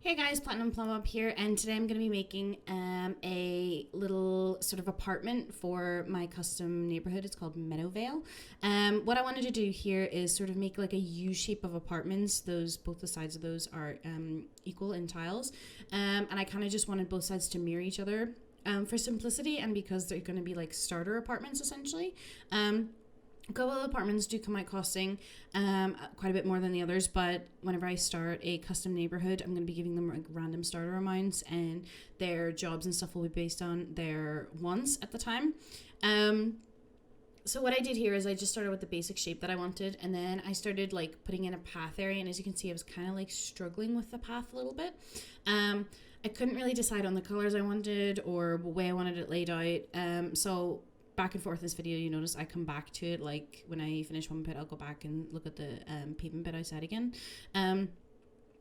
Hey guys, Platinum Plum up here, and today I'm going to be making a little sort of apartment for my custom neighborhood. It's called Meadowvale. What I wanted to do here is sort of make like a U shape of apartments. Both the sides of those are equal in tiles, and I kind of just wanted both sides to mirror each other for simplicity, and because they're going to be like starter apartments essentially. A couple of apartments do come out costing quite a bit more than the others, but whenever I start a custom neighborhood, I'm going to be giving them like random starter amounts, and their jobs and stuff will be based on their wants at the time. So what I did here is I just started with the basic shape that I wanted, and then I started like putting in a path area, and as you can see I was kind of like struggling with the path a little bit. I couldn't really decide on the colors I wanted or the way I wanted it laid out, so back and forth this video, you notice I come back to it, like when I finish one bit I'll go back and look at the pavement bit outside again. I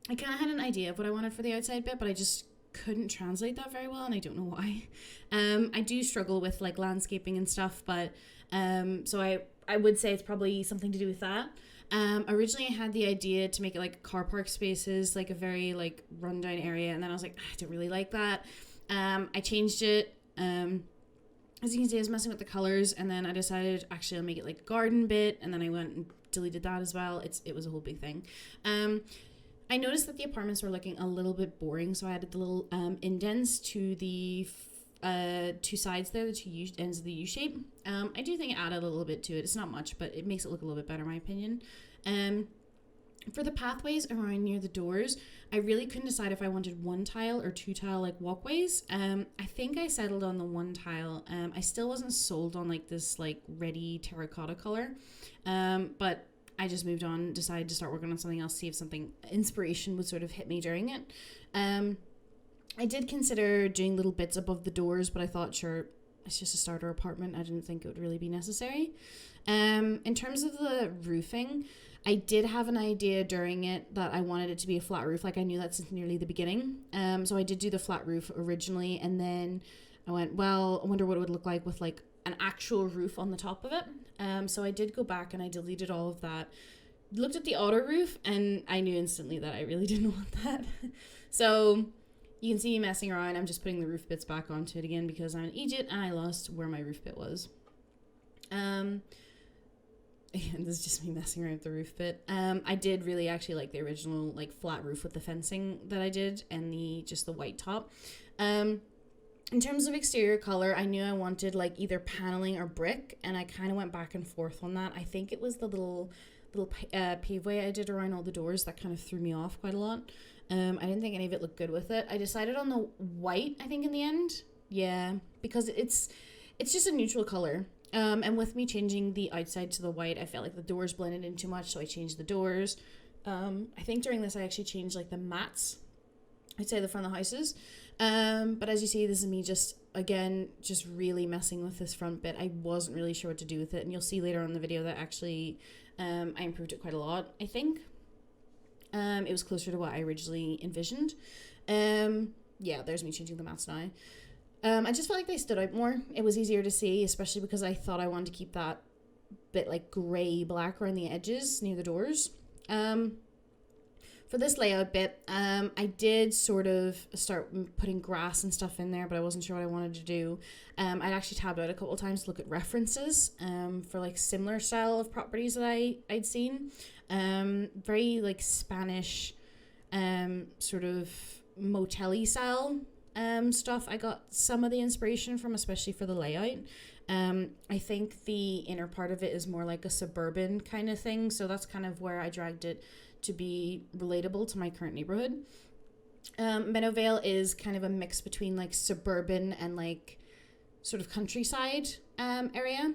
kind of had an idea of what I wanted for the outside bit, but I just couldn't translate that very well, and I don't know why. I do struggle with like landscaping and stuff, but so I would say it's probably something to do with that. Originally I had the idea to make it like car park spaces, like a very like rundown area, and then I was like, I don't really like that. I changed it. As you can see, I was messing with the colors, and then I decided actually I'll make it like a garden bit, and then I went and deleted that as well. It was a whole big thing. I noticed that the apartments were looking a little bit boring, so I added the little indents to the two sides there, the two ends of the U shape. I do think it added a little bit to it. It's not much, but it makes it look a little bit better in my opinion. For the pathways around near the doors, I really couldn't decide if I wanted one tile or two tile like walkways. I think I settled on the one tile. I still wasn't sold on like this like ready terracotta color, but I just moved on, decided to start working on something else, see if something inspiration would sort of hit me during it. I did consider doing little bits above the doors, but I thought, sure, it's just a starter apartment. I didn't think it would really be necessary. In terms of the roofing, I did have an idea during it that I wanted it to be a flat roof. Like I knew that since nearly the beginning. So I did do the flat roof originally, and then I went, well, I wonder what it would look like with like an actual roof on the top of it. So I did go back and I deleted all of that. Looked at the auto roof, and I knew instantly that I really didn't want that. So you can see me messing around. I'm just putting the roof bits back onto it again because I'm an idiot and I lost where my roof bit was. And this is just me messing around with the roof bit. I did really actually like the original like flat roof with the fencing that I did and the white top. In terms of exterior color, I knew I wanted like either paneling or brick, and I kind of went back and forth on that. I think it was the little paveway I did around all the doors that kind of threw me off quite a lot. I didn't think any of it looked good with it. I decided on the white, I think, in the end. Yeah, because it's just a neutral color. And with me changing the outside to the white, I felt like the doors blended in too much, so I changed the doors. I think during this I actually changed like the mats, I'd say the front of the houses. But as you see, this is me just really messing with this front bit. I wasn't really sure what to do with it, and you'll see later on in the video that actually I improved it quite a lot, I think. It was closer to what I originally envisioned. Yeah, there's me changing the mats now. I just felt like they stood out more. It was easier to see, especially because I thought I wanted to keep that bit like grey black around the edges near the doors. For this layout bit, I did sort of start putting grass and stuff in there, but I wasn't sure what I wanted to do. I'd actually tabbed out a couple of times to look at references for like similar style of properties that I'd seen. Very like Spanish sort of motel-y style stuff. I got some of the inspiration from, especially for the layout. I think the inner part of it is more like a suburban kind of thing, so that's kind of where I dragged it to be relatable to my current neighborhood. Meadowvale is kind of a mix between like suburban and like sort of countryside area.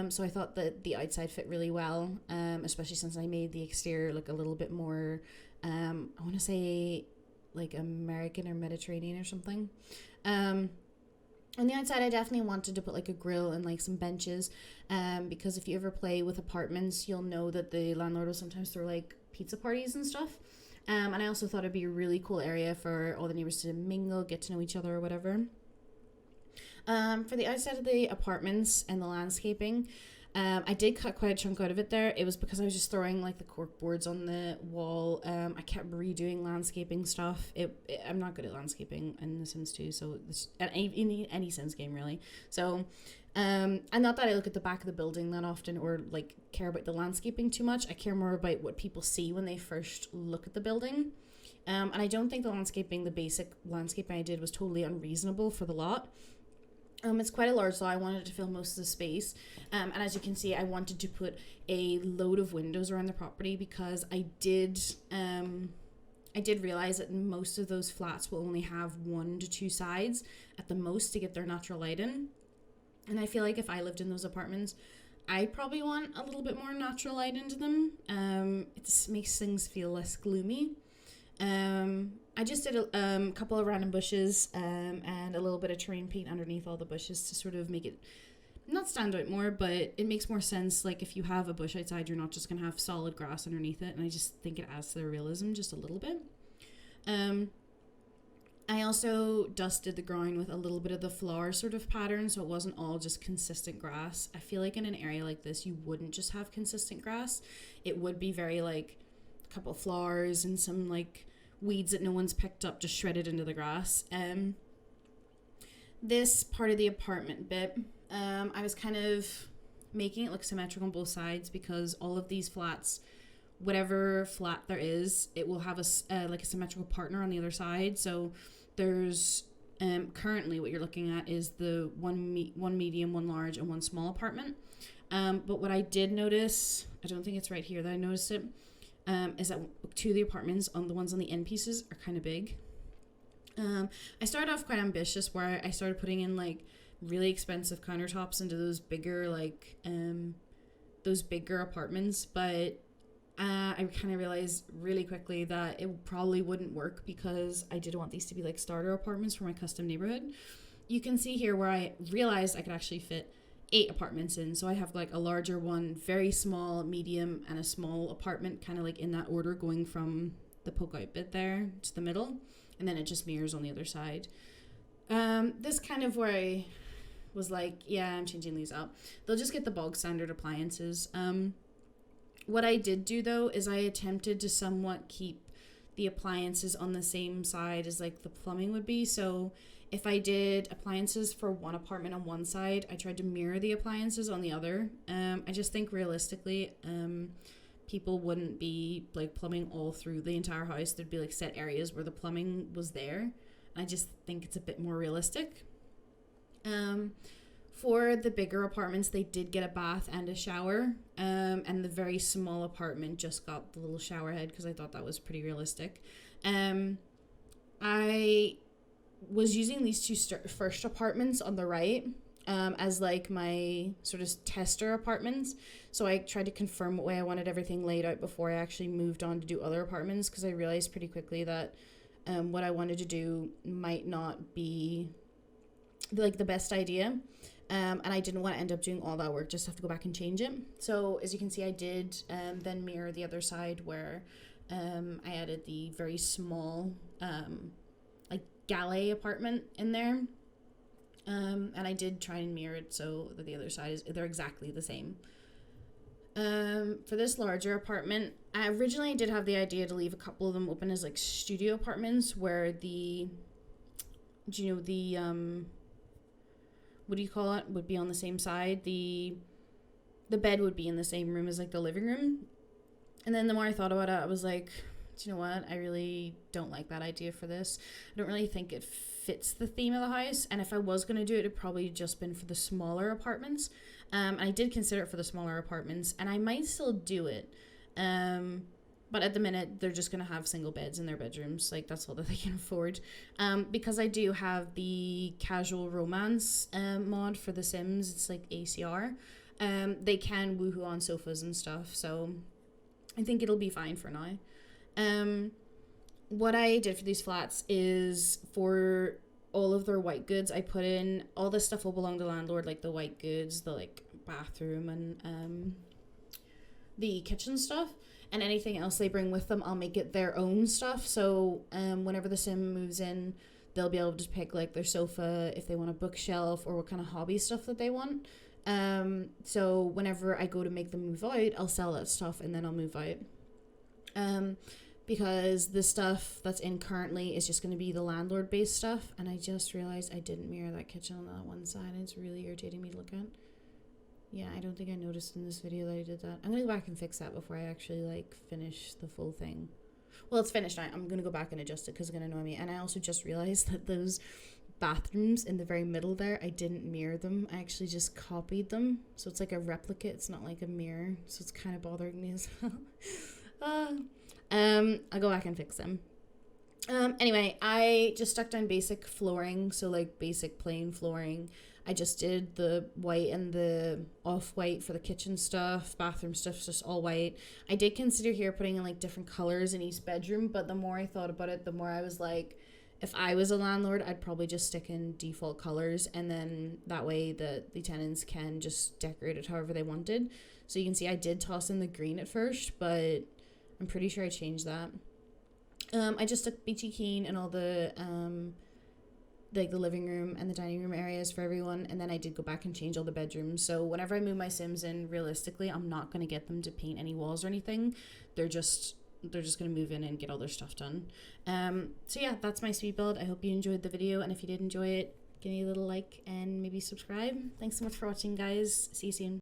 So I thought that the outside fit really well, especially since I made the exterior look a little bit more, I want to say like American or Mediterranean or something. On the outside, I definitely wanted to put like a grill and like some benches, because if you ever play with apartments, you'll know that the landlord will sometimes throw like pizza parties and stuff. And I also thought it'd be a really cool area for all the neighbors to mingle, get to know each other or whatever. For the outside of the apartments and the landscaping, I did cut quite a chunk out of it there. It was because I was just throwing like the cork boards on the wall. I kept redoing landscaping stuff. I'm not good at landscaping in The Sims 2, so in any Sims game really. So, and not that I look at the back of the building that often or like care about the landscaping too much. I care more about what people see when they first look at the building. And I don't think the basic landscaping I did was totally unreasonable for the lot. It's quite a large lot. I wanted to fill most of the space. And as you can see, I wanted to put a load of windows around the property because I did realize that most of those flats will only have 1 to 2 sides at the most to get their natural light in. And I feel like if I lived in those apartments, I probably want a little bit more natural light into them. It just makes things feel less gloomy. I just did a couple of random bushes and a little bit of terrain paint underneath all the bushes to sort of make it not stand out more, but it makes more sense. Like if you have a bush outside, you're not just going to have solid grass underneath it. And I just think it adds to the realism just a little bit. I also dusted the ground with a little bit of the flower sort of pattern, so it wasn't all just consistent grass. I feel like in an area like this, you wouldn't just have consistent grass. It would be very like a couple of flowers and some like weeds that no one's picked up just shredded into the grass. This part of the apartment bit, I was kind of making it look symmetrical on both sides because all of these flats, whatever flat there is, it will have a like a symmetrical partner on the other side. So there's currently what you're looking at is the one medium, one large, and one small apartment. But what I did notice, I don't think it's right here that I noticed it, is that 2 of the apartments, on the ones on the end pieces, are kind of big. I started off quite ambitious where I started putting in like really expensive countertops into those bigger apartments, but I kind of realized really quickly that it probably wouldn't work because I did want these to be like starter apartments for my custom neighborhood. You can see here where I realized I could actually fit 8 apartments in. So I have like a larger one, very small, medium, and a small apartment, kind of like in that order, going from the poke out bit there to the middle, and then it just mirrors on the other side. This kind of where I was like, yeah, I'm changing these up. They'll just get the bog standard appliances. What I did do though is I attempted to somewhat keep the appliances on the same side as like the plumbing would be. So if I did appliances for one apartment on one side, I tried to mirror the appliances on the other. I just think realistically, people wouldn't be like plumbing all through the entire house. There'd be like set areas where the plumbing was there. I just think it's a bit more realistic. For the bigger apartments, they did get a bath and a shower. And the very small apartment just got the little shower head because I thought that was pretty realistic. I was using these 2 first apartments on the right as like my sort of tester apartments. So I tried to confirm what way I wanted everything laid out before I actually moved on to do other apartments, because I realized pretty quickly that what I wanted to do might not be like the best idea. And I didn't want to end up doing all that work, just have to go back and change it. So as you can see, I did then mirror the other side where I added the very small like galley apartment in there. And I did try and mirror it so that the other side they're exactly the same. For this larger apartment, I originally did have the idea to leave a couple of them open as like studio apartments where what do you call it, would be on the same side. The bed would be in the same room as like the living room. And then the more I thought about it, I was like, do you know what? I really don't like that idea for this. I don't really think it fits the theme of the house. And if I was going to do it, it'd probably just been for the smaller apartments. I did consider it for the smaller apartments, and I might still do it. But at the minute, they're just going to have single beds in their bedrooms. Like, that's all that they can afford. Because I do have the casual romance mod for The Sims. It's like ACR. They can woohoo on sofas and stuff. So I think it'll be fine for now. What I did for these flats is for all of their white goods, I put in all this stuff will belong to the landlord, like the white goods, the like bathroom and the kitchen stuff. And anything else they bring with them, I'll make it their own stuff. So whenever the sim moves in, they'll be able to pick like their sofa, if they want a bookshelf, or what kind of hobby stuff that they want. So whenever I go to make them move out, I'll sell that stuff and then I'll move out. Because the stuff that's in currently is just going to be the landlord based stuff, and I just realized I didn't mirror that kitchen on that one side, and it's really irritating me to look at. Yeah, I don't think I noticed in this video that I did that. I'm going to go back and fix that before I actually like finish the full thing. Well, it's finished now. I'm going to go back and adjust it because it's going to annoy me. And I also just realized that those bathrooms in the very middle there, I didn't mirror them. I actually just copied them, so it's like a replicate. It's not like a mirror, so it's kind of bothering me as well. I'll go back and fix them. Anyway, I just stuck down basic flooring, so like basic plain flooring. I just did the white and the off-white for the kitchen stuff. Bathroom stuff's just all white. I did consider here putting in like different colors in each bedroom, but the more I thought about it, the more I was like, if I was a landlord, I'd probably just stick in default colors, and then that way the tenants can just decorate it however they wanted. So you can see I did toss in the green at first, but I'm pretty sure I changed that. I just took Beachy Keen and all the like the living room and the dining room areas for everyone, and then I did go back and change all the bedrooms. So whenever I move my Sims in, realistically, I'm not going to get them to paint any walls or anything. They're just going to move in and get all their stuff done. So yeah, that's my speed build. I hope you enjoyed the video, and if you did enjoy it, give me a little like and maybe subscribe. Thanks so much for watching, guys. See you soon.